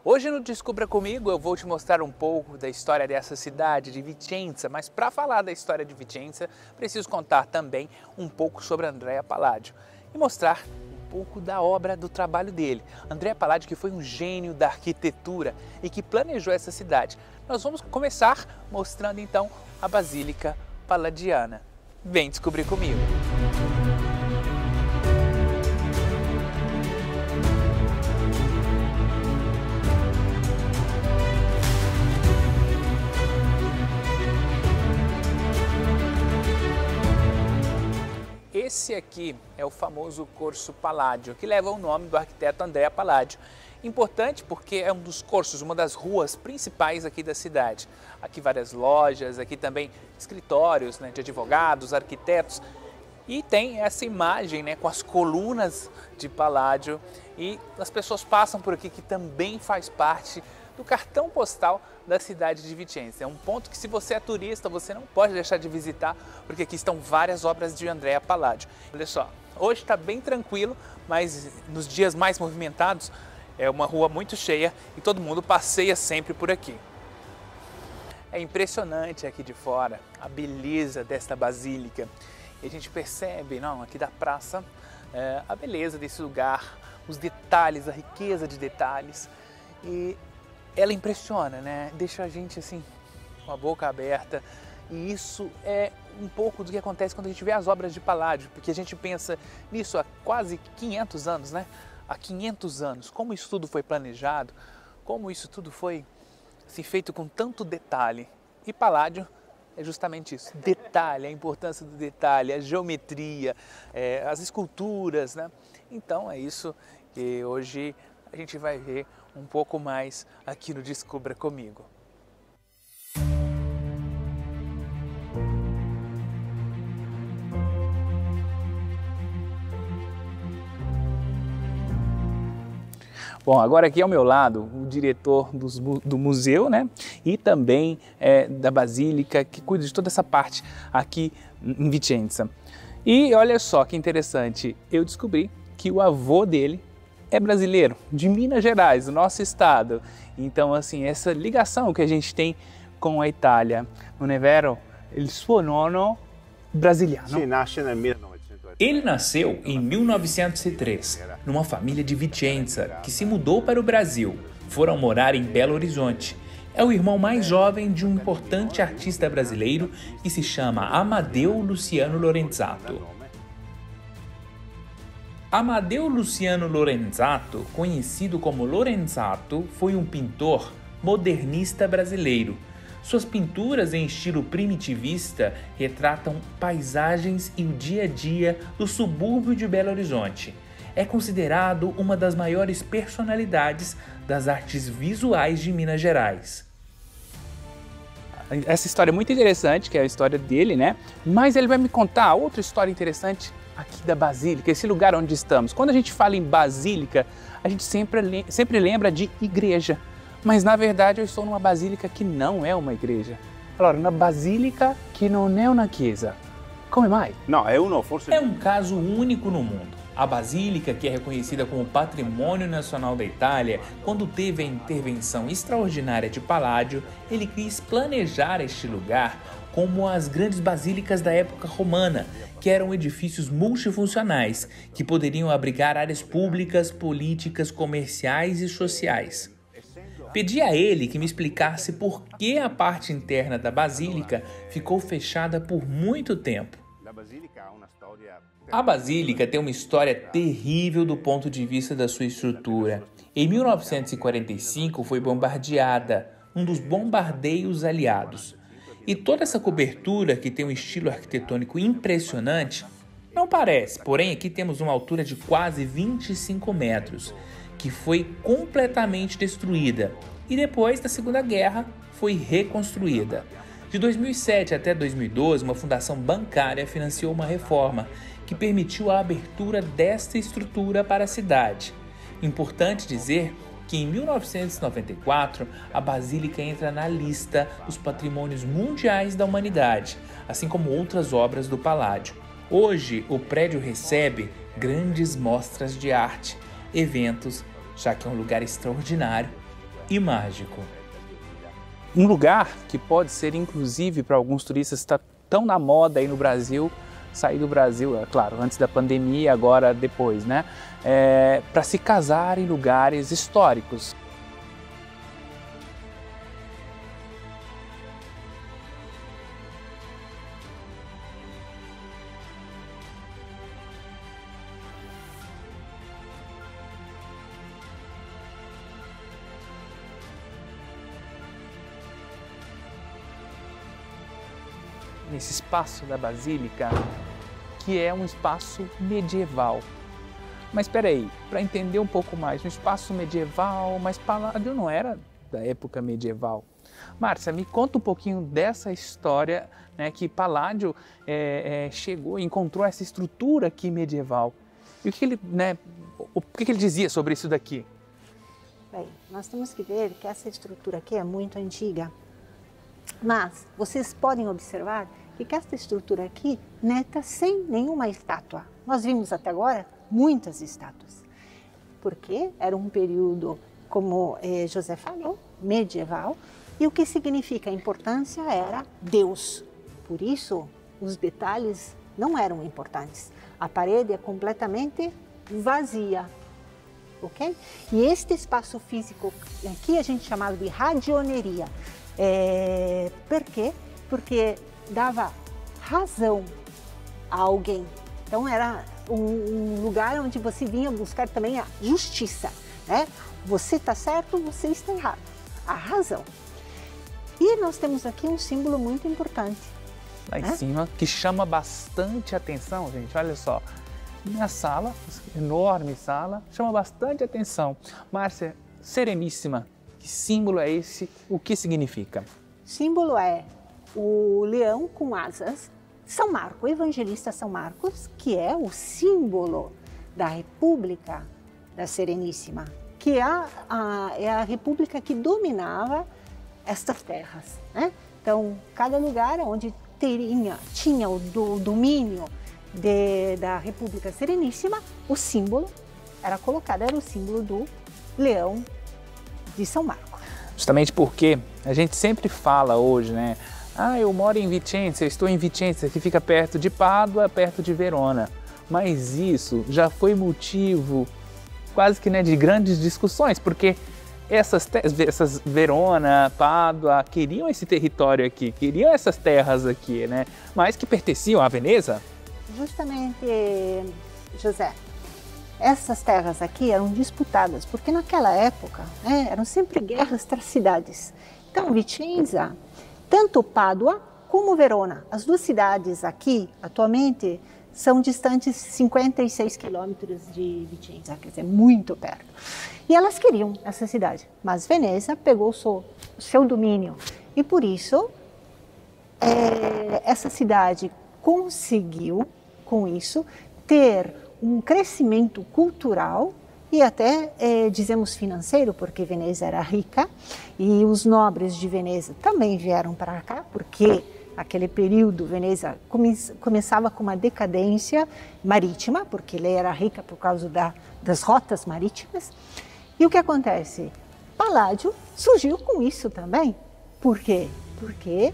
Hoje no Descubra Comigo eu vou te mostrar um pouco da história dessa cidade de Vicenza, mas para falar da história de Vicenza, preciso contar também um pouco sobre Andrea Palladio e mostrar um pouco da obra, do trabalho dele. Andrea Palladio, que foi um gênio da arquitetura e que planejou essa cidade. Nós vamos começar mostrando então a Basílica Palladiana. Vem descobrir comigo! Esse aqui é o famoso Corso Palladio, que leva o nome do arquiteto Andrea Palladio. Importante porque é um dos corsos, uma das ruas principais aqui da cidade. Aqui várias lojas, aqui também escritórios, de advogados, arquitetos. E tem essa imagem com as colunas de Palladio e as pessoas passam por aqui, que também faz parte do cartão postal da cidade de Vicenza. É um ponto que, se você é turista, você não pode deixar de visitar, porque aqui estão várias obras de Andrea Palladio. Olha só, hoje está bem tranquilo, mas nos dias mais movimentados é uma rua muito cheia e todo mundo passeia sempre por aqui. É impressionante aqui de fora a beleza desta basílica. E a gente percebe, aqui da praça, a beleza desse lugar, os detalhes, a riqueza de detalhes. E ela impressiona, deixa a gente assim, com a boca aberta. E isso é um pouco do que acontece quando a gente vê as obras de Palladio, porque a gente pensa nisso há quase 500 anos, Há 500 anos, como isso tudo foi planejado, como isso tudo foi feito com tanto detalhe. E Palladio é justamente isso, detalhe, a importância do detalhe, a geometria, as esculturas, Então é isso que hoje a gente vai ver um pouco mais aqui no Descubra Comigo. Bom, agora aqui ao meu lado o diretor do museu, e também da Basílica, que cuida de toda essa parte aqui em Vicenza. E olha só que interessante, eu descobri que o avô dele é brasileiro, de Minas Gerais, do nosso estado. Então, assim, essa ligação que a gente tem com a Itália, não é vero? Il suo nonno brasiliano. Sì, nasce nel 1903. Ele nasceu em 1903, numa família de Vicenza, que se mudou para o Brasil. Foram morar em Belo Horizonte. É o irmão mais jovem de um importante artista brasileiro que se chama Amadeu Luciano Lorenzato. Amadeu Luciano Lorenzato, conhecido como Lorenzato, foi um pintor modernista brasileiro. Suas pinturas em estilo primitivista retratam paisagens e o dia a dia do subúrbio de Belo Horizonte. É considerado uma das maiores personalidades das artes visuais de Minas Gerais. Essa história é muito interessante, que é a história dele, Mas ele vai me contar outra história interessante aqui da Basílica, esse lugar onde estamos. Quando a gente fala em Basílica, a gente sempre lembra de igreja. Mas na verdade eu estou numa basílica que não é uma igreja. Allora, uma basílica que não é uma chiesa. Come mai? No, forse... É um caso único no mundo. A Basílica, que é reconhecida como Patrimônio Nacional da Itália, quando teve a intervenção extraordinária de Palladio, ele quis planejar este lugar como as grandes basílicas da época romana, que eram edifícios multifuncionais, que poderiam abrigar áreas públicas, políticas, comerciais e sociais. Pedi a ele que me explicasse por que a parte interna da Basílica ficou fechada por muito tempo. A Basílica tem uma história terrível do ponto de vista da sua estrutura. Em 1945 foi bombardeada, um dos bombardeios aliados. E toda essa cobertura, que tem um estilo arquitetônico impressionante, não parece, porém aqui temos uma altura de quase 25 metros, que foi completamente destruída e depois da Segunda Guerra foi reconstruída. De 2007 até 2012, uma fundação bancária financiou uma reforma que permitiu a abertura desta estrutura para a cidade. Importante dizer que em 1994 a Basílica entra na lista dos patrimônios mundiais da humanidade, assim como outras obras do Palladio. Hoje o prédio recebe grandes mostras de arte, eventos, já que é um lugar extraordinário e mágico. Um lugar que pode ser, inclusive, para alguns turistas, está tão na moda aí no Brasil, sair do Brasil, é claro, antes da pandemia, agora depois, né? Para se casar em lugares históricos. Nesse espaço da Basílica, que é um espaço medieval. Mas espera aí, para entender um pouco mais, um espaço medieval, mas Palladio não era da época medieval. Márcia, me conta um pouquinho dessa história, né, que Palladio chegou e encontrou essa estrutura aqui medieval. E o que ele dizia sobre isso daqui? Bem, nós temos que ver que essa estrutura aqui é muito antiga. Mas vocês podem observar que esta estrutura aqui está sem nenhuma estátua. Nós vimos até agora muitas estátuas, porque era um período, como José falou, medieval, e o que significa a importância era Deus. Por isso, os detalhes não eram importantes. A parede é completamente vazia, ok? E este espaço físico aqui a gente chamava de radioneria. Por quê? Porque dava razão a alguém. Então era um lugar onde você vinha buscar também a justiça, né? Você está certo, você está errado. A razão. E nós temos aqui um símbolo muito importante. Lá em cima, que chama bastante atenção, gente. Olha só, minha sala, enorme sala, chama bastante atenção. Márcia, Sereníssima, que símbolo é esse? O que significa? Símbolo é o leão com asas, São Marcos, o evangelista São Marcos, que é o símbolo da República da Sereníssima, que é a república que dominava estas terras, né? Então, cada lugar onde tinha o domínio da República Sereníssima, o símbolo era colocado, era o símbolo do leão de São Marcos. Justamente porque a gente sempre fala hoje, né? Eu moro em Vicenza, eu estou em Vicenza, que fica perto de Pádua, perto de Verona. Mas isso já foi motivo quase que de grandes discussões, porque essas Verona, Pádua, queriam esse território aqui, queriam essas terras aqui, né? Mas que pertenciam à Veneza. Justamente, José, essas terras aqui eram disputadas, porque naquela época eram sempre guerras entre as cidades. Então, Vicenza, tanto Pádua como Verona, as duas cidades aqui, atualmente, são distantes 56 quilômetros de Vicenza, quer dizer, muito perto. E elas queriam essa cidade, mas Veneza pegou o seu domínio. E por isso, essa cidade conseguiu, com isso, ter um crescimento cultural e até, dizemos, financeiro, porque Veneza era rica e os nobres de Veneza também vieram para cá, porque naquele período Veneza começava com uma decadência marítima, porque ele era rica por causa das rotas marítimas. E o que acontece? Palladio surgiu com isso também. Por quê? Porque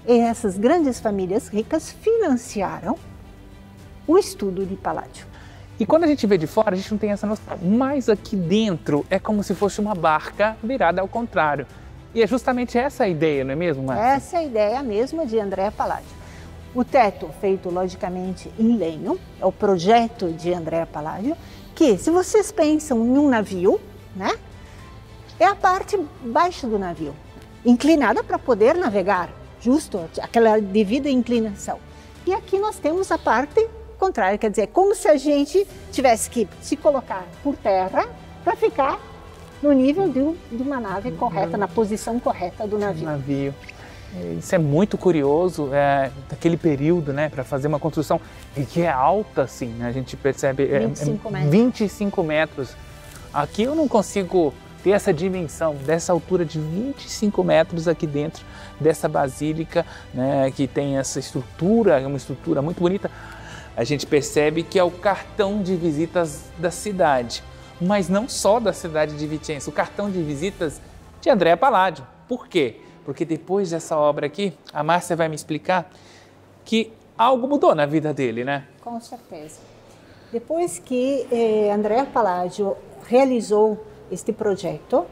essas grandes famílias ricas financiaram o estudo de Palladio. E quando a gente vê de fora, a gente não tem essa noção. Mas aqui dentro é como se fosse uma barca virada ao contrário. E é justamente essa a ideia, não é mesmo, Márcia? Essa é a ideia mesma de Andrea Palladio. O teto, feito logicamente em lenho, é o projeto de Andrea Palladio, que, se vocês pensam em um navio, né, é a parte baixa do navio, inclinada para poder navegar, justo aquela devida inclinação. E aqui nós temos a parte contrária, quer dizer, como se a gente tivesse que se colocar por terra para ficar no nível de uma nave correta, na posição correta do navio. Isso é muito curioso, daquele período, né, para fazer uma construção que é alta, assim, né, a gente percebe 25 metros. Aqui eu não consigo ter essa dimensão, dessa altura de 25 metros aqui dentro dessa basílica, né, que tem essa estrutura, uma estrutura muito bonita. A gente percebe que é o cartão de visitas da cidade, mas não só da cidade de Vicenza, o cartão de visitas de Andrea Palladio. Por quê? Porque depois dessa obra aqui, a Márcia vai me explicar que algo mudou na vida dele, né? Com certeza. Depois que Andrea Palladio realizou este projeto,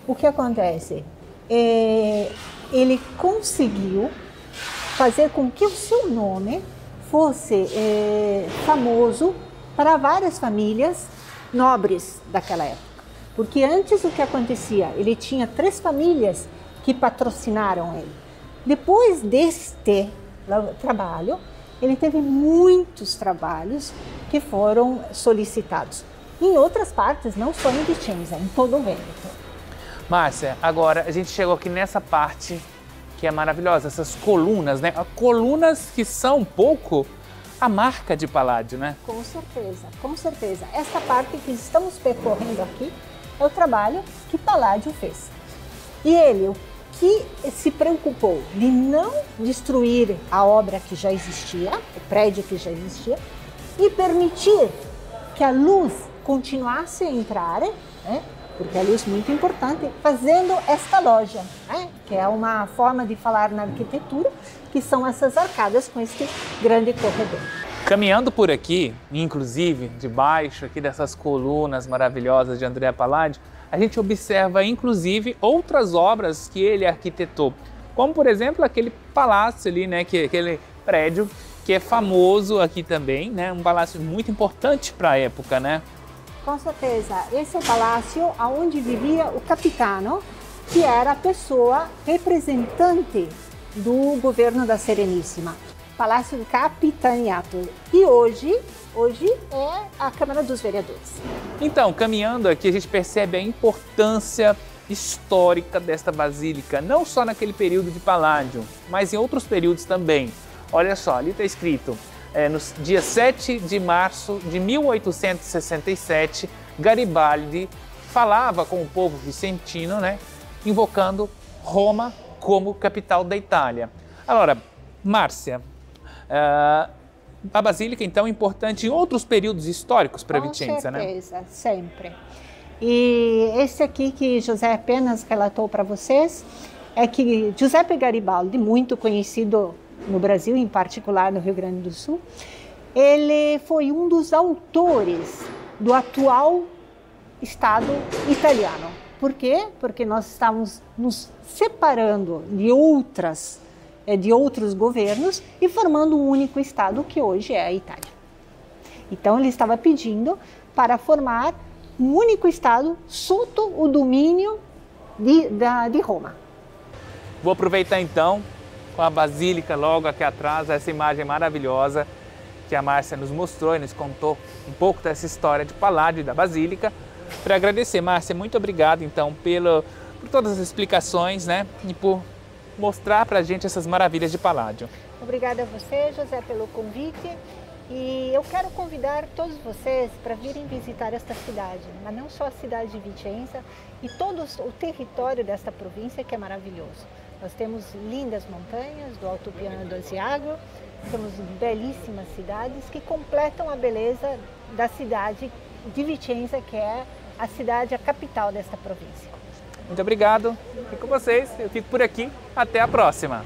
o que acontece? Ele conseguiu fazer com que o seu nome fosse famoso para várias famílias nobres daquela época. Porque antes o que acontecia? Ele tinha 3 famílias que patrocinaram ele. Depois deste trabalho, ele teve muitos trabalhos que foram solicitados. Em outras partes, não só em Vicenza, em todo o Vêneto. Márcia, agora a gente chegou aqui nessa parte que é maravilhosa, essas colunas, né? Colunas que são um pouco a marca de Palladio, né? Com certeza, com certeza. Esta parte que estamos percorrendo aqui é o trabalho que Palladio fez. E ele, o que se preocupou de não destruir a obra que já existia, o prédio que já existia, e permitir que a luz continuasse a entrar, né? Porque a luz é muito importante, fazendo esta loja, né? Que é uma forma de falar na arquitetura, que são essas arcadas com este grande corredor. Caminhando por aqui, inclusive debaixo aqui dessas colunas maravilhosas de Andrea Palladio, a gente observa inclusive outras obras que ele arquitetou, como por exemplo aquele palácio ali, né, aquele prédio que é famoso aqui também, né, um palácio muito importante para a época, né? Com certeza, esse é o palácio onde vivia o capitano, que era a pessoa representante do governo da Serenissima. Palácio do Capitaniato. E hoje é a Câmara dos Vereadores. Então, caminhando aqui, a gente percebe a importância histórica desta basílica, não só naquele período de Palladio, mas em outros períodos também. Olha só, ali está escrito, no dia 7 de março de 1867, Garibaldi falava com o povo vicentino, né, invocando Roma como capital da Itália. Agora, Márcia, a basílica, então, é importante em outros períodos históricos para Vicenza, né? Com certeza, sempre. E esse aqui que José apenas relatou para vocês é que Giuseppe Garibaldi, muito conhecido no Brasil, em particular no Rio Grande do Sul, ele foi um dos autores do atual Estado italiano. Por quê? Porque nós estamos nos separando de outros governos e formando um único Estado que hoje é a Itália. Então ele estava pedindo para formar um único Estado sob o domínio de Roma. Vou aproveitar então com a basílica logo aqui atrás, essa imagem maravilhosa que a Márcia nos mostrou e nos contou um pouco dessa história de Palladio e da basílica, para agradecer. Márcia, muito obrigado então por todas as explicações, né, e por mostrar para a gente essas maravilhas de Palladio. Obrigada a você, José, pelo convite. E eu quero convidar todos vocês para virem visitar esta cidade, mas não só a cidade de Vicenza, e todo o território desta província, que é maravilhoso. Nós temos lindas montanhas do Altipiano do Asiago, temos belíssimas cidades que completam a beleza da cidade de Vicenza, que é a capital desta província. Muito obrigado. E com vocês, eu fico por aqui. Até a próxima.